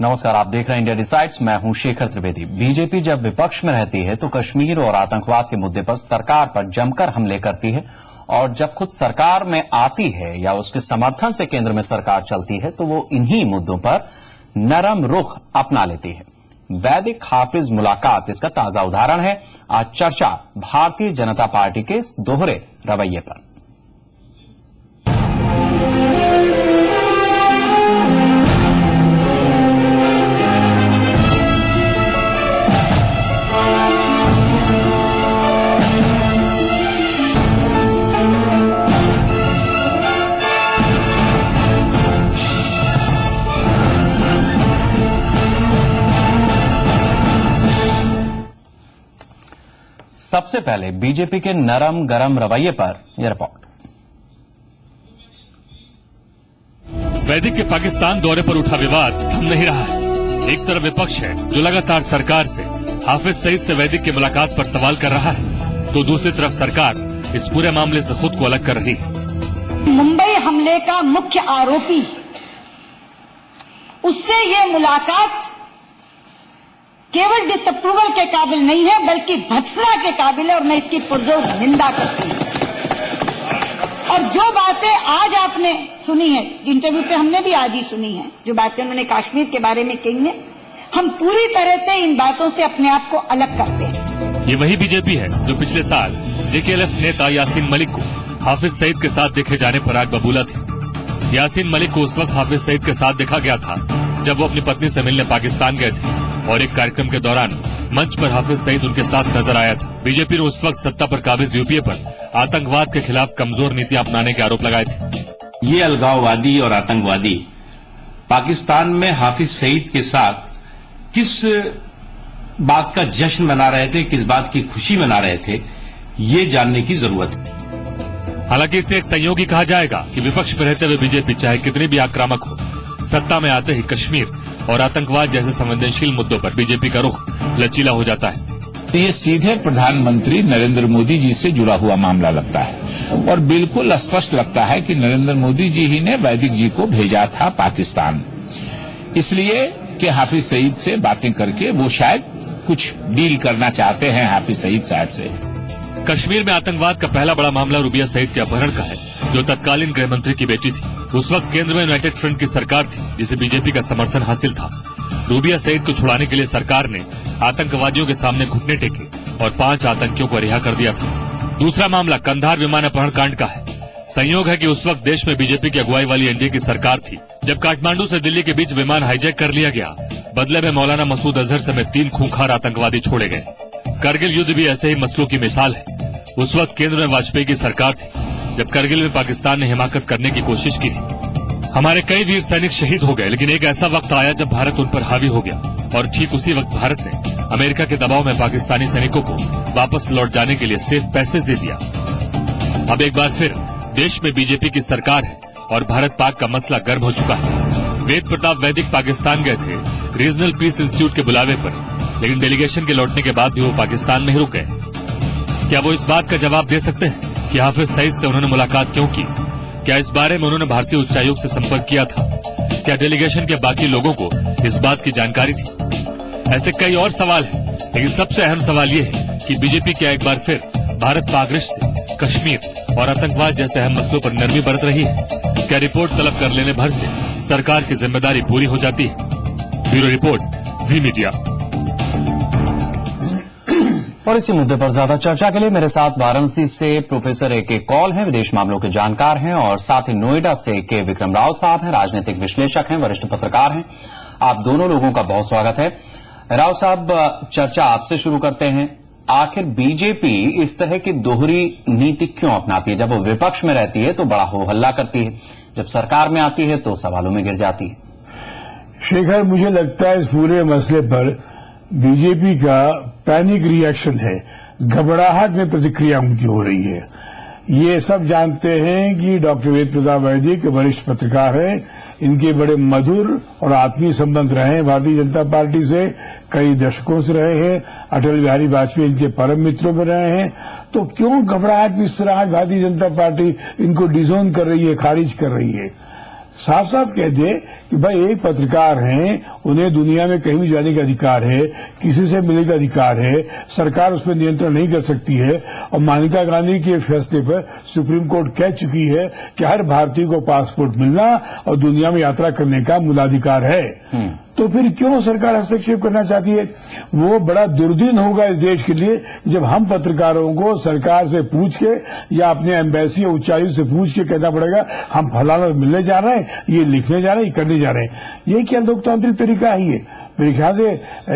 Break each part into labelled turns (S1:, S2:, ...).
S1: नमस्कार, आप देख रहे हैं इंडिया डिसाइड्स। मैं हूं शेखर त्रिवेदी। बीजेपी जब विपक्ष में रहती है तो कश्मीर और आतंकवाद के मुद्दे पर सरकार पर जमकर हमले करती है, और जब खुद सरकार में आती है या उसके समर्थन से केंद्र में सरकार चलती है तो वो इन्हीं मुद्दों पर नरम रुख अपना लेती है। वैदिक हाफिज मुलाकात इसका ताजा उदाहरण है। आज चर्चा भारतीय जनता पार्टी के इस दोहरे रवैये पर। सबसे पहले बीजेपी के नरम गरम रवैये पर यह रिपोर्ट।
S2: वैदिक के पाकिस्तान दौरे पर उठा विवाद थम नहीं रहा है। एक तरफ विपक्ष है जो लगातार सरकार से हाफिज सईद से वैदिक की मुलाकात पर सवाल कर रहा है, तो दूसरी तरफ सरकार इस पूरे मामले से खुद को अलग कर रही है।
S3: मुंबई हमले का मुख्य आरोपी, उससे ये मुलाकात केवल डिसअप्रूवल के काबिल नहीं है बल्कि भत्सना के काबिल है, और मैं इसकी पुरजोर निंदा करती हूं। और जो बातें आज आपने सुनी है, इंटरव्यू पे हमने भी आज ही सुनी है, जो बातें उन्होंने कश्मीर के बारे में कही है, हम पूरी तरह से इन बातों से अपने आप को अलग करते हैं।
S2: ये वही बीजेपी है जो पिछले साल जेकेएलएफ नेता यासीन मलिक को हाफिज सईद के साथ देखे जाने पर आग बबूला थी। यासीन मलिक को उस वक्त हाफिज सईद के साथ देखा गया था जब वो अपनी पत्नी से मिलने पाकिस्तान गए थे, और एक कार्यक्रम के दौरान मंच पर हाफिज सईद उनके साथ नजर आया था। बीजेपी ने उस वक्त सत्ता पर काबिज यूपीए पर आतंकवाद के खिलाफ कमजोर नीतियां अपनाने के आरोप लगाए थे।
S4: ये अलगाववादी और आतंकवादी पाकिस्तान में हाफिज सईद के साथ किस बात का जश्न मना रहे थे, किस बात की खुशी मना रहे थे, ये जानने की जरूरत है।
S2: हालांकि इसे एक संयोग ही कहा जाएगा कि विपक्ष में रहते हुए बीजेपी चाहे कितनी भी आक्रामक हो, सत्ता में आते ही कश्मीर और आतंकवाद जैसे संवेदनशील मुद्दों पर बीजेपी का रुख लचीला हो जाता है।
S5: तो ये सीधे प्रधानमंत्री नरेंद्र मोदी जी से जुड़ा हुआ मामला लगता है, और बिल्कुल स्पष्ट लगता है कि नरेंद्र मोदी जी ही ने वैदिक जी को भेजा था पाकिस्तान, इसलिए कि हाफिज सईद से बातें करके वो शायद कुछ डील करना चाहते हैं हाफिज सईद साहब से।
S2: कश्मीर में आतंकवाद का पहला बड़ा मामला रूबिया सईद के अपहरण का है, जो तत्कालीन गृह मंत्री की बेटी थी। उस वक्त केंद्र में यूनाइटेड फ्रंट की सरकार थी जिसे बीजेपी का समर्थन हासिल था। रूबिया सईद को छुड़ाने के लिए सरकार ने आतंकवादियों के सामने घुटने टेके और 5 आतंकियों को रिहा कर दिया था। दूसरा मामला कंधार विमान अपहरण कांड का है। संयोग है कि उस वक्त देश में बीजेपी की अगुवाई वाली एनडीए की सरकार थी जब काठमांडू से दिल्ली के बीच विमान हाईजैक कर लिया गया। बदले में मौलाना मसूद अजहर समेत 3 खूंखार आतंकवादी छोड़े गए। करगिल युद्ध भी ऐसे ही मसलों की मिसाल है। उस वक्त केंद्र में वाजपेयी की सरकार थी जब करगिल में पाकिस्तान ने हिमाकत करने की कोशिश की थी। हमारे कई वीर सैनिक शहीद हो गए, लेकिन एक ऐसा वक्त आया जब भारत उन पर हावी हो गया, और ठीक उसी वक्त भारत ने अमेरिका के दबाव में पाकिस्तानी सैनिकों को वापस लौट जाने के लिए सेफ पैसेज दे दिया। अब एक बार फिर देश में बीजेपी की सरकार है और भारत पाक का मसला गर्म हो चुका है। वेद प्रताप वैदिक पाकिस्तान गए थे रीजनल पीस इंस्टीट्यूट के बुलावे पर, लेकिन डेलीगेशन के लौटने के बाद भी वो पाकिस्तान में ही रुक गए। क्या वो इस बात का जवाब दे सकते हैं कि हाफिज सईद से उन्होंने मुलाकात क्यों की? क्या इस बारे में उन्होंने भारतीय उच्चायोग से संपर्क किया था? क्या डेलीगेशन के बाकी लोगों को इस बात की जानकारी थी? ऐसे कई और सवाल हैं, लेकिन सबसे अहम सवाल ये है कि बीजेपी क्या एक बार फिर भारत पाक रिश्ते, कश्मीर और आतंकवाद जैसे अहम मसलों पर नरमी बरत रही है? क्या रिपोर्ट तलब कर लेने भर से सरकार की जिम्मेदारी पूरी हो जाती है? ब्यूरो रिपोर्ट, जी मीडिया।
S1: और इसी मुद्दे पर ज्यादा चर्चा के लिए मेरे साथ वाराणसी से प्रोफेसर ए.के. कौल हैं, विदेश मामलों के जानकार हैं, और साथ ही नोएडा से के विक्रम राव साहब हैं, राजनीतिक विश्लेषक हैं, वरिष्ठ पत्रकार हैं। आप दोनों लोगों का बहुत स्वागत है। राव साहब, चर्चा आपसे शुरू करते हैं। आखिर बीजेपी इस तरह की दोहरी नीति क्यों अपनाती है? जब वो विपक्ष में रहती है तो बड़ा हो हल्ला करती है, जब सरकार में आती है तो सवालों में गिर जाती है।
S6: शेखर, मुझे लगता है इस पूरे मसले पर बीजेपी का पैनिक रिएक्शन है, घबराहट में प्रतिक्रिया उनकी हो रही है। ये सब जानते हैं कि डॉक्टर वेद प्रताप वैदिक वरिष्ठ पत्रकार हैं, इनके बड़े मधुर और आत्मीय संबंध रहे हैं भारतीय जनता पार्टी से, कई दशकों से रहे हैं। अटल बिहारी वाजपेयी इनके परम मित्रों में रहे हैं। तो क्यों घबराहट में इस तरह आज भारतीय जनता पार्टी इनको डिसोन कर रही है, खारिज कर रही है? साफ साफ कह दे कि भाई एक पत्रकार हैं, उन्हें दुनिया में कहीं भी जाने का अधिकार है, किसी से मिलने का अधिकार है, सरकार उस पर नियंत्रण नहीं कर सकती है। और मेनका गांधी के फैसले पर सुप्रीम कोर्ट कह चुकी है कि हर भारतीय को पासपोर्ट मिलना और दुनिया में यात्रा करने का मूलाधिकार है। तो फिर क्यों सरकार हस्तक्षेप करना चाहती है? वो बड़ा दुर्दिन होगा इस देश के लिए जब हम पत्रकारों को सरकार से पूछ के या अपने एम्बेसी या उच्चायुक्त से पूछ के कहना पड़ेगा हम फलाना मिलने जा रहे हैं, ये लिखने जा रहे हैं, ये करने जा रहे हैं। ये क्या लोकतांत्रिक तरीका है? ये मेरे ख्याल से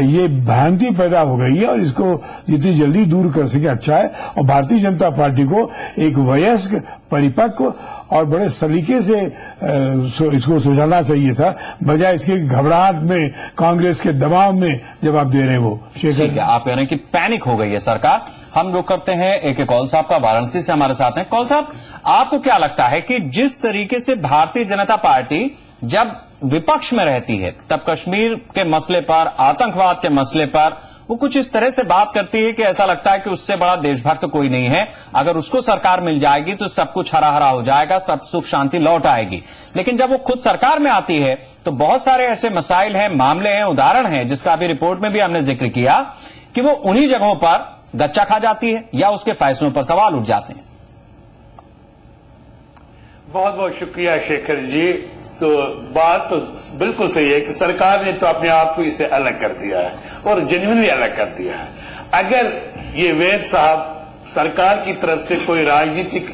S6: ये भ्रांति पैदा हो गई है और इसको जितनी जल्दी दूर कर सके अच्छा है। और भारतीय जनता पार्टी को एक वयस्क, परिपक्व और बड़े सलीके से इसको सुलझाना चाहिए था, बजाय इसके घबराहट में, कांग्रेस के दबाव में जवाब दे रहे हैं वो।
S1: ठीक है, आप कह रहे हैं कि पैनिक हो गई है सरकार। हम लोग करते हैं एक कौल साहब का, वाराणसी से हमारे साथ हैं। कौल साहब, आपको क्या लगता है कि जिस तरीके से भारतीय जनता पार्टी जब विपक्ष में रहती है तब कश्मीर के मसले पर, आतंकवाद के मसले पर वो कुछ इस तरह से बात करती है कि ऐसा लगता है कि उससे बड़ा देशभक्त कोई नहीं है, अगर उसको सरकार मिल जाएगी तो सब कुछ हरा हरा हो जाएगा, सब सुख शांति लौट आएगी। लेकिन जब वो खुद सरकार में आती है तो बहुत सारे ऐसे मसाइल हैं, मामले हैं, उदाहरण हैं, जिसका अभी रिपोर्ट में भी हमने जिक्र किया कि वो उन्हीं जगहों पर गच्चा खा जाती है या उसके फैसलों पर सवाल उठ जाते हैं।
S7: बहुत बहुत शुक्रिया शेखर जी। तो बात तो बिल्कुल सही है कि सरकार ने तो अपने आप को इससे अलग कर दिया है और जेन्युइनली अलग कर दिया है। अगर ये वैद साहब सरकार की तरफ से कोई राजनीतिक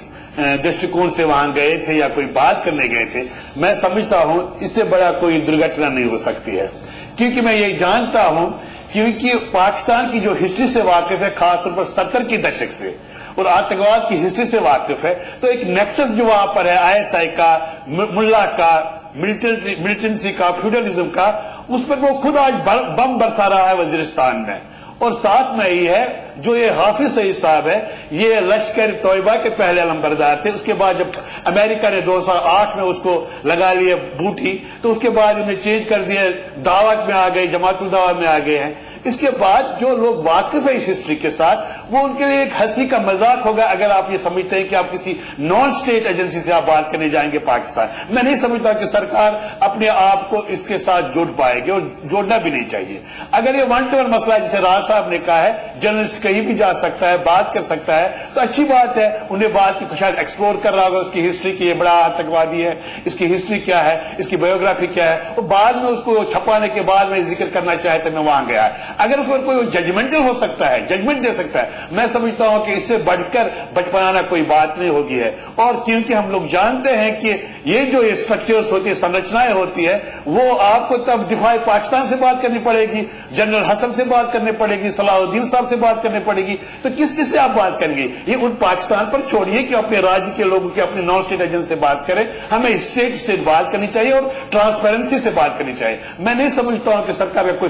S7: दृष्टिकोण से वहां गए थे या कोई बात करने गए थे, मैं समझता हूं इससे बड़ा कोई दुर्घटना नहीं हो सकती है। क्योंकि मैं ये जानता हूं, क्योंकि पाकिस्तान की जो हिस्ट्री से वाकिफ है, खासतौर पर 70 के दशक से, और आतंकवाद की हिस्ट्री से वाकिफ है, तो एक नेक्सस जो वहां पर है आईएसआई का, मुल्ला का, मिलिटेंसी का, फ्यूडलिज्म का, उस पर वो खुद आज बम बरसा रहा है वजीरिस्तान में। और साथ में ये है जो ये हाफिज सईद साहब है, ये लश्कर तौयबा के पहले नंबरदार थे। उसके बाद जब अमेरिका ने 2008 में उसको लगा लिया बूटी, तो उसके बाद उन्हें चेंज कर दिया, दावत में आ गए, जमातुल दावा में आ गए हैं। इसके बाद जो लोग वाकिफ है इस हिस्ट्री के साथ, वो उनके लिए एक हंसी का मजाक होगा अगर आप ये समझते हैं कि आप किसी नॉन स्टेट एजेंसी से आप बात करने जाएंगे पाकिस्तान। मैं नहीं समझता कि सरकार अपने आप को इसके साथ जोड़ पाएगी और जोड़ना भी नहीं चाहिए। अगर ये वन टू वन मसला है, जैसे राज साहब ने कहा है, जर्नलिस्ट कहीं भी जा सकता है, बात कर सकता है, तो अच्छी बात है। उन्हें बात की शायद एक्सप्लोर कर रहा होगा उसकी हिस्ट्री की, ये बड़ा आतंकवादी है, इसकी हिस्ट्री क्या है, इसकी बायोग्राफी क्या है, और बाद में उसको छपाने के बाद में जिक्र करना चाहे तो मैं वहां गया है। अगर उस पर कोई जजमेंटल हो सकता है, जजमेंट दे सकता है, मैं समझता हूं कि इससे बढ़कर बचपनाना कोई बात नहीं होगी है। और क्योंकि हम लोग जानते हैं कि ये जो स्ट्रक्चर्स होती है, संरचनाएं होती है, वो आपको तब दिफाई पाकिस्तान से बात करनी पड़ेगी, जनरल हसन से बात करनी पड़ेगी, सलाहुद्दीन साहब से बात करनी पड़ेगी, तो किस किस से आप बात करेंगे? ये उन पाकिस्तान पर छोड़िए कि अपने राज्य के लोगों के, अपने नॉन स्टेट एजेंट से बात करें। हमें स्टेट से बात करनी चाहिए और ट्रांसपेरेंसी से बात करनी चाहिए। मैं नहीं समझता हूं कि सरकार का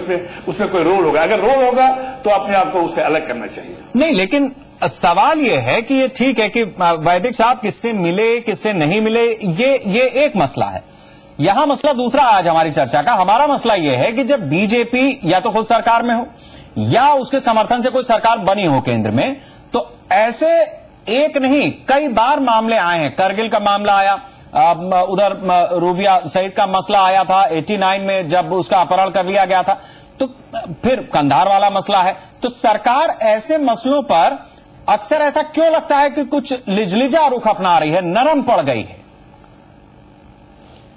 S7: उसमें कोई रोल होगा। अगर रोल होगा तो अपने आप को उससे अलग करना चाहिए।
S1: नहीं, लेकिन सवाल यह है कि ये ठीक है कि वैदिक साहब किससे मिले, किससे नहीं मिले, ये एक मसला है। यहां मसला दूसरा आज हमारी चर्चा का, हमारा मसला यह है कि जब बीजेपी या तो खुद सरकार में हो या उसके समर्थन से कोई सरकार बनी हो केंद्र में, तो ऐसे एक नहीं कई बार मामले आए हैं। करगिल का मामला आया, उधर रूबिया सईद का मसला आया था 89 में जब उसका अपहरण कर लिया गया था, तो फिर कंधार वाला मसला है। तो सरकार ऐसे मसलों पर अक्सर ऐसा क्यों लगता है कि कुछ लिजलिजा रुख अपना रही है, नरम पड़ गई है,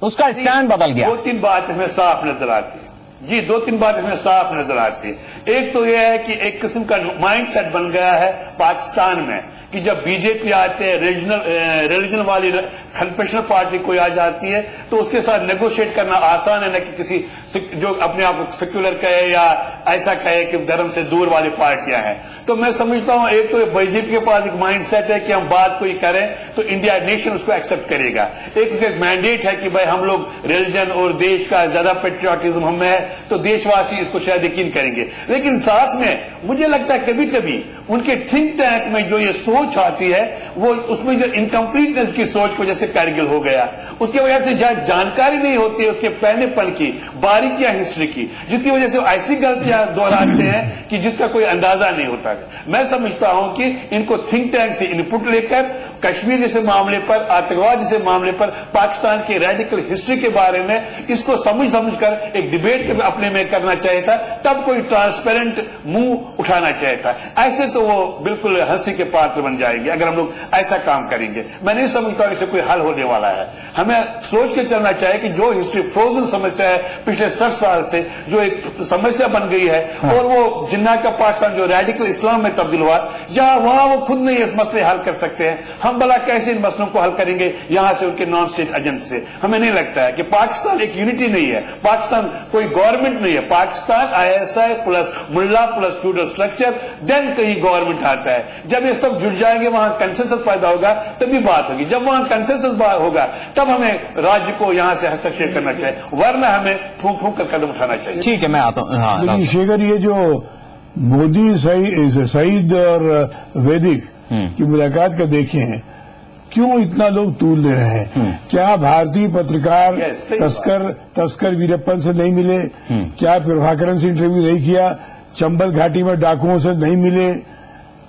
S1: उसका स्टैंड बदल गया?
S7: 2-3 बातें हमें साफ नजर आती है जी, 2-3 बातें हमें साफ नजर आती है। एक तो यह है कि एक किस्म का माइंडसेट बन गया है पाकिस्तान में कि जब बीजेपी आते हैं, रिलीजन वाली कन्फेशनल पार्टी कोई आ जाती है, तो उसके साथ नेगोशिएट करना आसान है, न कि किसी जो अपने आप को सेक्युलर कहे या ऐसा कहे कि धर्म से दूर वाली पार्टियां हैं। तो मैं समझता हूं एक तो बीजेपी के पास एक माइंडसेट है कि हम बात कोई करें तो इंडिया नेशन उसको एक्सेप्ट करेगा। एक उसका मैंडेट है कि भाई हम लोग रिलीजन और देश का ज्यादा पेट्रियाटिज्म हमें है, तो देशवासी इसको शायद यकीन करेंगे। लेकिन साथ में मुझे लगता है कभी कभी उनके थिंक टैंक में जो ये सोच आती है, वो उसमें जो इनकम्प्लीटनेस की सोच को, जैसे कारगिल हो गया, उसकी वजह से जहां जानकारी नहीं होती है उसके पहनेपन की, बारीकियां हिस्ट्री की, जिसकी वजह से वो ऐसी गलतियां दोहराते हैं कि जिसका कोई अंदाजा नहीं होता है। मैं समझता हूं कि इनको थिंक टैंक से इनपुट लेकर कश्मीर जैसे मामले पर, आतंकवाद जैसे मामले पर, पाकिस्तान की रेडिकल हिस्ट्री के बारे में इसको समझकर एक डिबेट अपने में करना चाहिए था, तब कोई ट्रांसपेरेंट मुंह उठाना चाहिए था। ऐसे तो वो बिल्कुल हंसी के पात्र बन जाएंगे अगर हम लोग ऐसा काम करेंगे। मैं नहीं समझता इससे कोई हल होने वाला है। हमें सोच के चलना चाहिए कि जो हिस्ट्री फ्रोजन समस्या है पिछले 60 साल से, जो एक समस्या बन गई है, और वो जिन्ना का पाकिस्तान जो रेडिकल इस्लाम में तब्दील हुआ, जहां वहां वो खुद नहीं इस मसले हल कर सकते हैं, हम भला कैसे इन मसलों को हल करेंगे यहां से उनके नॉन स्टेट एजेंट से? हमें नहीं लगता है कि पाकिस्तान एक यूनिटी नहीं है, पाकिस्तान कोई गवर्नमेंट नहीं है। पाकिस्तान ISI प्लस मुल्ला प्लस फ्यूडल स्ट्रक्चर, देन कहीं गवर्नमेंट आता है। जब ये सब जुड़ जाएंगे, वहां कंसेंसस पैदा होगा, तभी बात होगी। जब वहां कंसेंसस होगा, तब हमें राज्य को यहां से हस्तक्षेप करना चाहिए, वरना हमें फूंक फूंक कर कदम उठाना चाहिए।
S1: ठीक है, मैं आता हूं। हाँ,
S6: लेकिन शेखर, ये जो मोदी सईद और वैदिक की मुलाकात का देखे हैं, क्यों इतना लोग तूल दे रहे हैं? क्या भारतीय पत्रकार तस्कर वीरप्पन से नहीं मिले? क्या प्रभाकरन से इंटरव्यू नहीं किया? चंबल घाटी में डाकुओं से नहीं मिले?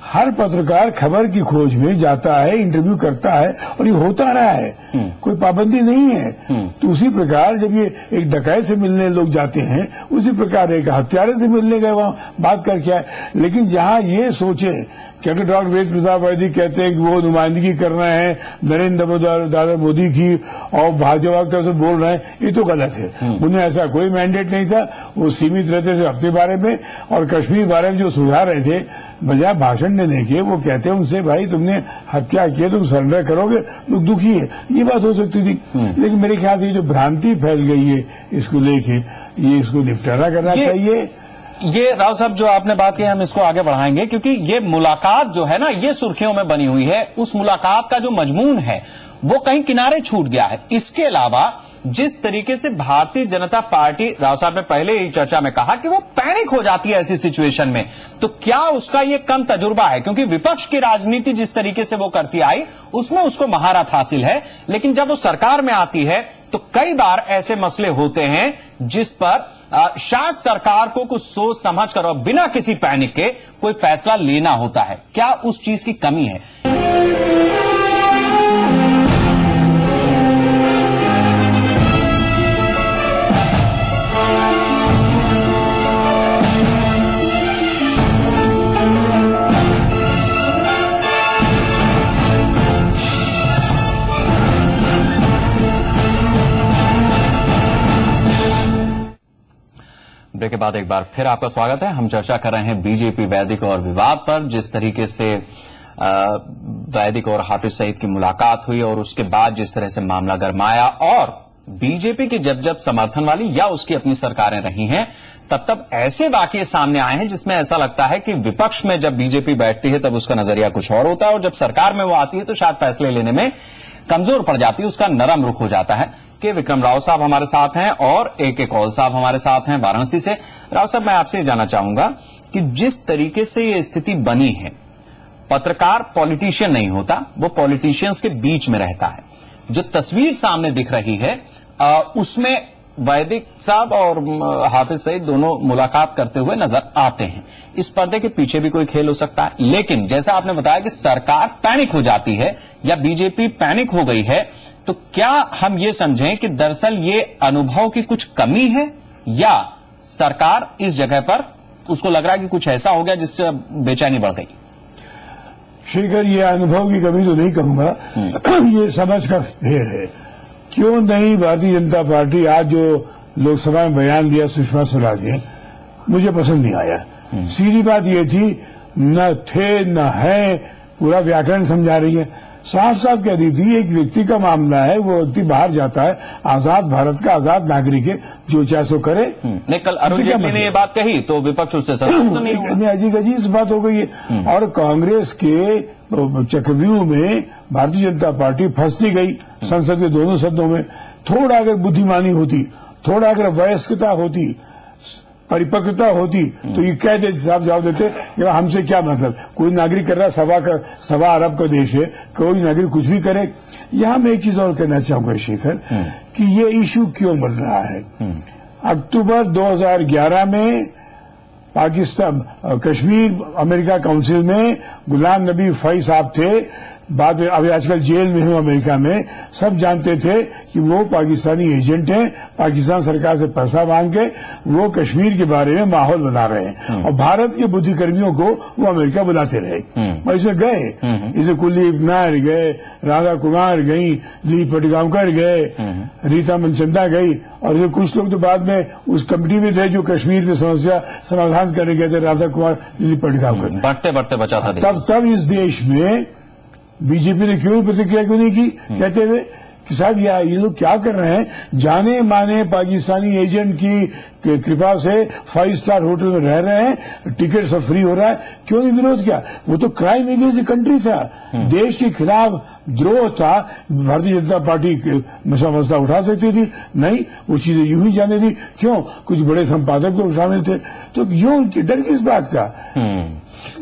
S6: हर पत्रकार खबर की खोज में जाता है, इंटरव्यू करता है, और ये होता रहा है, कोई पाबंदी नहीं है। तो उसी प्रकार जब ये एक डकैत से मिलने लोग जाते हैं, उसी प्रकार एक हत्यारे से मिलने गए, वहां बात करके आए। लेकिन जहां ये सोचे कि अगर डॉक्टर वेद प्रताप वैदिक कहते हैं कि वो नुमाइंदगी कर रहे हैं नरेंद्र दादा मोदी की और भाजपा की तरफ से बोल रहे हैं, ये तो गलत है। उन्हें ऐसा कोई मैंडेट नहीं था। वो सीमित रहते थे अपने बारे में, और कश्मीर बारे में जो सुझा रहे थे, बजाय भाषण देने के, वो कहते हैं उनसे, भाई तुमने हत्या की है, तुम सरेंडर करोगे, लोग दुखी है। ये बात हो सकती थी। लेकिन मेरे ख्याल से जो भ्रांति फैल गई है इसको लेके, ये इसको निपटारा करना चाहिए।
S1: ये राव साहब जो आपने बात की, हम इसको आगे बढ़ाएंगे, क्योंकि ये मुलाकात जो है ना, ये सुर्खियों में बनी हुई है। उस मुलाकात का जो मजमून है वो कहीं किनारे छूट गया है। इसके अलावा जिस तरीके से भारतीय जनता पार्टी, राव साहब ने पहले ही चर्चा में कहा कि वो पैनिक हो जाती है ऐसी सिचुएशन में, तो क्या उसका ये कम तजुर्बा है? क्योंकि विपक्ष की राजनीति जिस तरीके से वो करती आई, उसमें उसको महारत हासिल है, लेकिन जब वो सरकार में आती है तो कई बार ऐसे मसले होते हैं जिस पर शायद सरकार को कुछ सोच समझ कर और बिना किसी पैनिक के कोई फैसला लेना होता है। क्या उस चीज की कमी है? ब्रेक के बाद एक बार फिर आपका स्वागत है। हम चर्चा कर रहे हैं बीजेपी वैदिक और विवाद पर। जिस तरीके से वैदिक और हाफिज सईद की मुलाकात हुई और उसके बाद जिस तरह से मामला गरमाया, और बीजेपी की जब जब समर्थन वाली या उसकी अपनी सरकारें रही हैं, तब तब ऐसे वाकये सामने आए हैं जिसमें ऐसा लगता है कि विपक्ष में जब बीजेपी बैठती है तब उसका नजरिया कुछ और होता है, और जब सरकार में वो आती है तो शायद फैसले लेने में कमजोर पड़ जाती है, उसका नरम रुख हो जाता है। के विक्रम राव साहब हमारे साथ हैं और AK कौल साहब हमारे साथ हैं वाराणसी से। राव साहब, मैं आपसे जानना चाहूंगा कि जिस तरीके से ये स्थिति बनी है, पत्रकार पॉलिटिशियन नहीं होता, वो पॉलिटिशियंस के बीच में रहता है। जो तस्वीर सामने दिख रही है उसमें वैदिक साहब और हाफिज सईद दोनों मुलाकात करते हुए नजर आते हैं। इस पर्दे के पीछे भी कोई खेल हो सकता है, लेकिन जैसा आपने बताया कि सरकार पैनिक हो जाती है या बीजेपी पैनिक हो गई है, तो क्या हम ये समझें कि दरअसल ये अनुभव की कुछ कमी है, या सरकार इस जगह पर उसको लग रहा है कि कुछ ऐसा हो गया जिससे बेचैनी बढ़ गई?
S6: शेखर, ये अनुभव की कमी तो नहीं कहूंगा, ये समझ का फेर है। क्यों नहीं भारतीय जनता पार्टी आज जो लोकसभा में बयान दिया सुषमा स्वराज ने, मुझे पसंद नहीं आया। सीधी बात ये थी, न थे न है, पूरा व्याकरण समझा रही है। साफ साफ कह दी थी, एक व्यक्ति का मामला है, वो व्यक्ति बाहर जाता है, आजाद भारत का आजाद नागरिक है, जो चाहे सो करे।
S1: नहीं, कल अरुण जेटली ने ये बात कही तो विपक्ष उससे सहमत नहीं हुआ।
S6: अजीब बात हो गई है। और कांग्रेस के चक्रव्यूह में भारतीय जनता पार्टी फंसती गई संसद के दोनों सदनों में। थोड़ा अगर बुद्धिमानी होती, थोड़ा अगर वयस्कता होती, परिपक्वता होती तो ये कह देते, साहब जवाब देते कि हमसे क्या मतलब, कोई नागरिक कर रहा है, 1.25 अरब का देश है, कोई नागरिक कुछ भी करे। यहां मैं एक चीज और कहना चाहूंगा शेखर, कि ये इशू क्यों बढ़ रहा है। अक्टूबर 2011 में पाकिस्तान कश्मीर अमेरिका काउंसिल में गुलाम नबी फई साहब थे, बाद में अभी आजकल जेल में हैं अमेरिका में। सब जानते थे कि वो पाकिस्तानी एजेंट हैं, पाकिस्तान सरकार से पैसा मांग के वो कश्मीर के बारे में माहौल बना रहे हैं, और भारत के बुद्धिकर्मियों को वो अमेरिका बुलाते रहे। और इसमें गए, इसमें कुलदीप नायर गए, राधा कुमार गई, ली पटगांवकर गए, रीता मनचंदा गई, और ये कुछ लोग तो बाद में उस कमेटी में थे जो कश्मीर की समस्या समाधान करने गए थे, राधा कुमार, ली पटगांवकर।
S1: बढ़ते बढ़ते बचा था।
S6: तब इस देश में बीजेपी ने क्यों प्रतिक्रिया क्यों नहीं की, कहते हुए कि साहब ये लोग क्या कर रहे हैं, जाने माने पाकिस्तानी एजेंट की कृपा से 5 स्टार होटल में रह रहे हैं, टिकट सब फ्री हो रहा है, क्यों नहीं विरोध किया। वो तो क्राइम अगेंस्ट द कंट्री था, देश के खिलाफ द्रोह था, भारतीय जनता पार्टी मसला उठा सकती थी, नहीं, वो चीजें यूं ही जाने दी। क्यों, कुछ बड़े संपादक लोग शामिल थे, तो यूं डर किस बात का।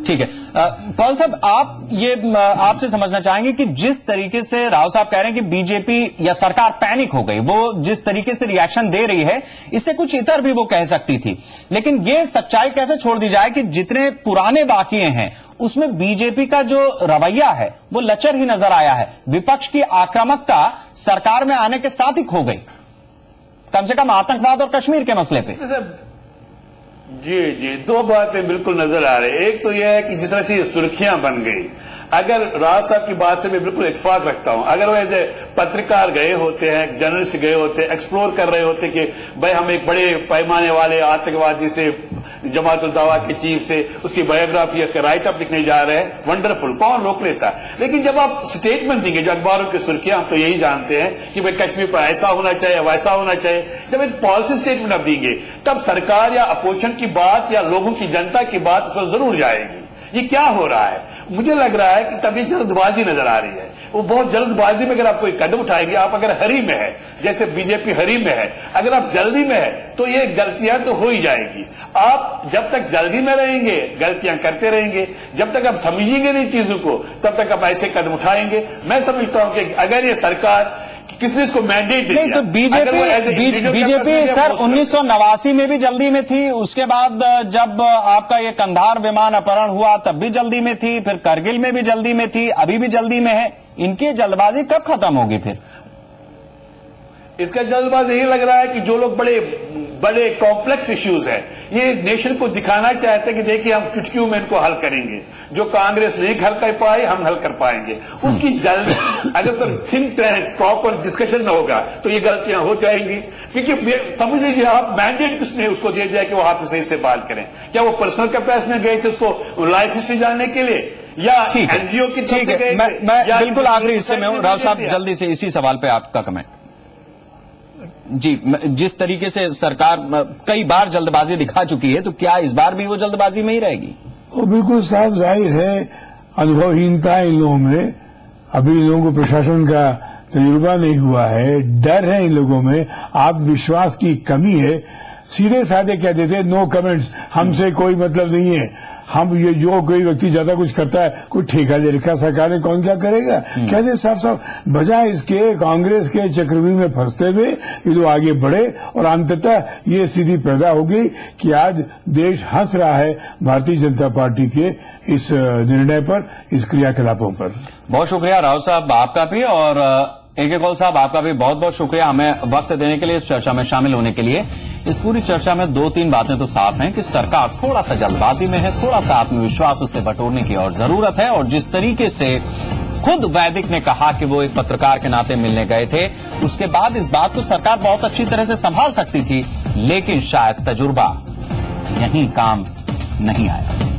S1: ठीक है, कौल साहब, आप ये आपसे समझना चाहेंगे कि जिस तरीके से राव साहब कह रहे हैं कि बीजेपी या सरकार पैनिक हो गई, वो जिस तरीके से रिएक्शन दे रही है, इससे कुछ इतर भी वो कह सकती थी, लेकिन ये सच्चाई कैसे छोड़ दी जाए कि जितने पुराने वाकये हैं उसमें बीजेपी का जो रवैया है वो लचर ही नजर आया है, विपक्ष की आक्रामकता सरकार में आने के साथ ही खो गई, कम से कम आतंकवाद और कश्मीर के मसले पे।
S7: जी, दो बातें बिल्कुल नजर आ रही। एक तो यह है कि जिस तरह से ये सुर्खियां बन गई, अगर राज साहब की बात से मैं बिल्कुल इत्तेफाक रखता हूं, अगर वो एज ए पत्रकार गए होते हैं, जर्नलिस्ट गए होते, एक्सप्लोर कर रहे होते कि भाई हम एक बड़े पैमाने वाले आतंकवादी से, जमातुल दावा के चीफ से उसकी बायोग्राफी, उसका राइटअप लिखने जा रहे हैं, वंडरफुल, कौन रोक लेता। लेकिन जब आप स्टेटमेंट देंगे, जो अखबारों की सुर्खियां, हम तो यही जानते हैं कि भाई कश्मीर पर ऐसा होना चाहिए, वैसा होना चाहिए, जब एक पॉलिसी स्टेटमेंट आप देंगे तब सरकार या अपोजिशन की बात या लोगों की, जनता की बात उस पर जरूर जाएगी। ये क्या हो रहा है, मुझे लग रहा है कि तभी जल्दबाजी नजर आ रही है। वो बहुत जल्दबाजी में अगर आप कोई कदम उठाएंगे, आप अगर हरी में है, जैसे बीजेपी हरी में है, अगर आप जल्दी में है तो ये गलतियां तो हो ही जाएगी। आप जब तक जल्दी में रहेंगे गलतियां करते रहेंगे, जब तक आप समझेंगे नहीं चीजों को तब तक आप ऐसे कदम उठाएंगे। मैं समझता हूं कि अगर ये सरकार, किसने इसको मैंडेट दिया,
S1: नहीं तो बीजेपी सर 1989 में भी जल्दी में थी, उसके बाद जब आपका ये कंधार विमान अपहरण हुआ तब भी जल्दी में थी, फिर करगिल में भी जल्दी में थी, अभी भी जल्दी में है। इनकी जल्दबाजी कब खत्म होगी फिर?
S7: इसका जल्दबाजी यही लग रहा है कि जो लोग बड़े कॉम्प्लेक्स इश्यूज हैं, ये नेशन को दिखाना चाहते हैं कि देखिए हम चुटकियों में इनको हल करेंगे, जो कांग्रेस नहीं हल कर पाए हम हल कर पाएंगे। उसकी जल्द अगर तो थिंक टैंक प्रॉपर डिस्कशन में होगा तो ये गलतियां हो जाएंगी। क्योंकि समझ लीजिए आप, मैंडेट किसने उसको दे दिया कि वो हाफिज सईद से बात करें? क्या वो पर्सनल कैपेसिटी में गए थे उसको लाइफ हिस्ट्री जानने के लिए, या एनजीओ की तरफ से गए?
S1: मैं बिल्कुल आखिरी हिस्से में हूं, राव साहब जल्दी से इसी सवाल पे आपका कमेंट। जी, जिस तरीके से सरकार कई बार जल्दबाजी दिखा चुकी है, तो क्या इस बार भी वो जल्दबाजी में ही रहेगी?
S6: वो बिल्कुल साफ जाहिर है, अनुभवहीनता है इन लोगों में, अभी इन लोगों को प्रशासन का तजुर्बा नहीं हुआ है, डर है इन लोगों में, आत्मविश्वास की कमी है। सीधे साधे कह देते हैं नो कमेंट्स, हमसे कोई मतलब नहीं है, हम ये जो कोई व्यक्ति ज्यादा कुछ करता है, कोई ठेका ले रखा सरकार ने, कौन क्या करेगा, कहते साफ साफ। बजाय इसके कांग्रेस के चक्रव्यूह में फंसते हुए ये लोग आगे बढ़े, और अंततः ये स्थिति पैदा हो गई कि आज देश हंस रहा है भारतीय जनता पार्टी के इस निर्णय पर, इस क्रियाकलापों पर।
S1: बहुत शुक्रिया राव साहब आपका भी, और AK कौल साहब आपका भी बहुत बहुत शुक्रिया हमें वक्त देने के लिए, इस चर्चा में शामिल होने के लिए। इस पूरी चर्चा में 2-3 बातें तो साफ हैं कि सरकार थोड़ा सा जल्दबाजी में है, थोड़ा सा आत्मविश्वास उससे बटोरने की और जरूरत है, और जिस तरीके से खुद वैदिक ने कहा कि वो एक पत्रकार के नाते मिलने गए थे, उसके बाद इस बात को सरकार बहुत अच्छी तरह से संभाल सकती थी, लेकिन शायद तजुर्बा यहीं काम नहीं आया।